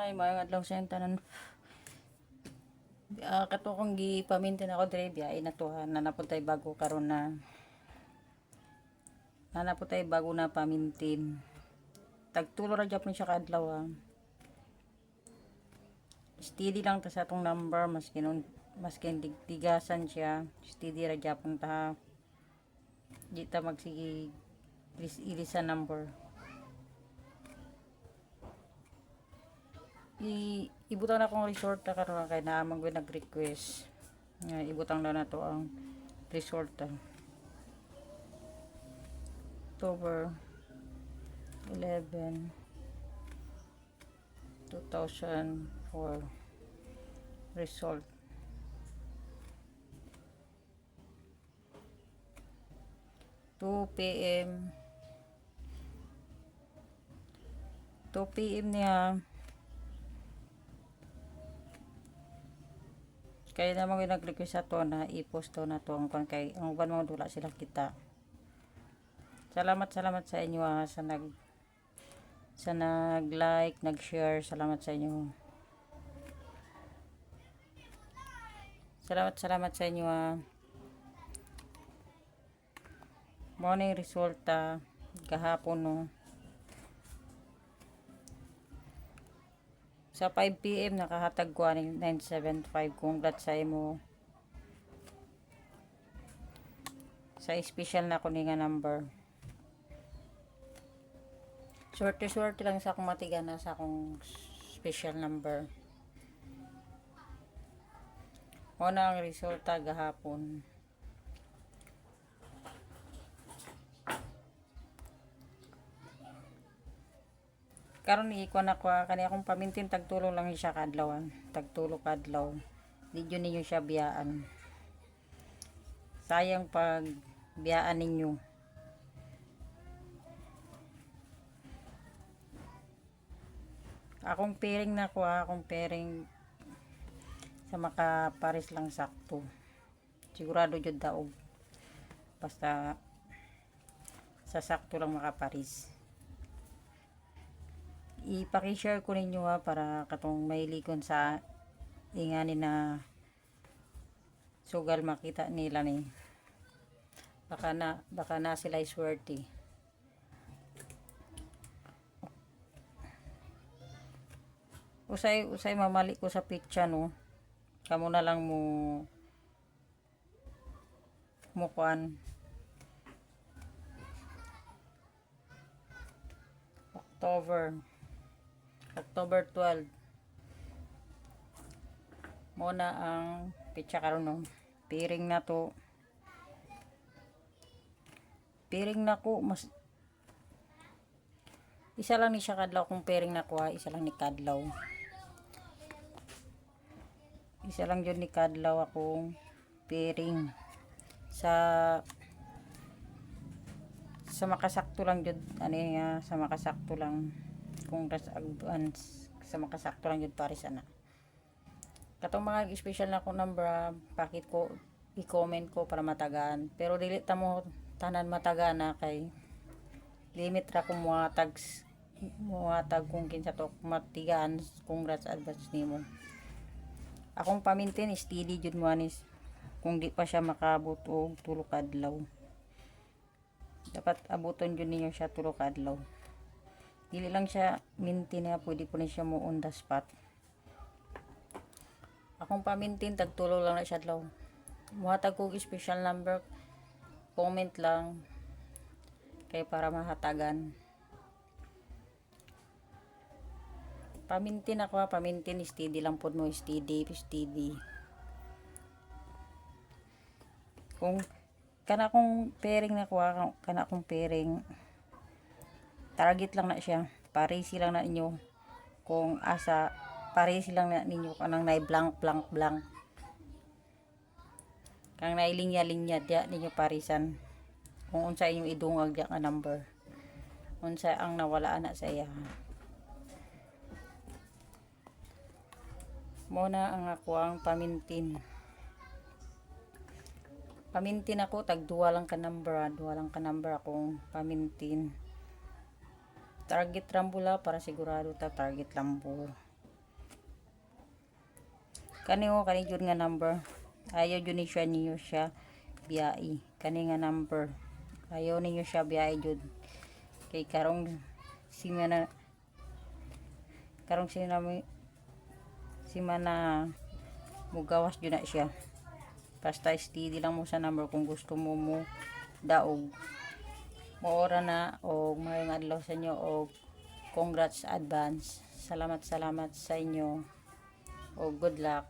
Ay, mga adlaw sa tanan. Kato kong gipamintin ako dire biya inatuhan na napuntay bago karon na napuntay bago na pamintin. Tagtulo ra gyapon siya kadlaw. Steady lang ta sa atong number maskin digdigasan siya. Steady ra gyapon ta. Di ta magsige ilisa number. Ibutang na akong resort na karon kay naamang ko nag-request. Ibutang na to ang resort October 11 2004 result. PM 2 PM niya. Kaya naman yung nag-request sa to na i-post to na to ang kay ang uban mga dula sila kita. Salamat sa inyo sa nag-like, nag-share. Salamat sa inyo. Salamat sa inyo. Morning resulta kahapon no. Sa 5 PM nakahatag ko ng 975. Congrats sa imo. Sa special na ko nga number. Swerte lang sa akong matigana sa akong special number. Una ang resulta gahapon. Karon ni ikuan ako kani akong pamintin tagtulo lang siya kadlaw. Tagtulo kadlaw. Di jud ninyo siya biyaan. Sayang pag biyaan ninyo. Akong pairing na ko akong pairing sa makapares lang sakto. Sigurado jud daog. Basta sa sakto lang makapares. Ipaki-share ko ninyo para katong mahilikon sa inganin na sugal makita nila ni. Baka na sila swerte. Usay mamali ko sa picture no. Kamo na lang mo kuan. October 12 muna ang pitsa karon no. Piring na to. Piring na ko mas isa lang ni siya kadlaw kung piring na ko isa lang ni kadlaw. Isa lang jud ni kadlaw akong piring sa makasakto lang jud ani sa makasakto lang kung advance sa makasakto lang jud pares ana. Katong mga special na akong number pakit ko i-comment ko para matagaan pero dili ta mo tanan matagana kay limit ra ko muhatag kung kinsa to matigaan. Congrats advance nimo. Akong pamintin steady jud mo anis kung di pa siya makabot og tulo kadlaw. Dapat abuton jud ninyo siya tulo kadlaw. Dili lang siya mintin na pwede po na siya mo on the spot. Akong pamintin tagtulo lang na siya adlaw. Muhatag ko special number, comment lang kay para mahatagan. Pamintin ako pamintin steady lang pod mo steady. Kung kana kong pairing na kuha kana kong pairing target lang na siya parisi lang na ninyo kung asa parisi lang na ninyo kanang nay blank kang nay linya dia ninyo parisan kung unsa inyong idungag dia nga number unsa ang nawala na sa iya. Muna ang ako ang pamintin ako tag duwa lang ka number akong pamintin. Target rambula para sigurado ta target lambo. kani jud nga number ayaw jud ni siya niyo siya biyai kani nga number ayaw ninyo siya biyai jud kay karong si mana mugawas jud na siya. Basta steady lang mo sa number kung gusto mo daog. Maora na o mayong adlaw sa inyo o congrats advance. Salamat sa inyo o good luck.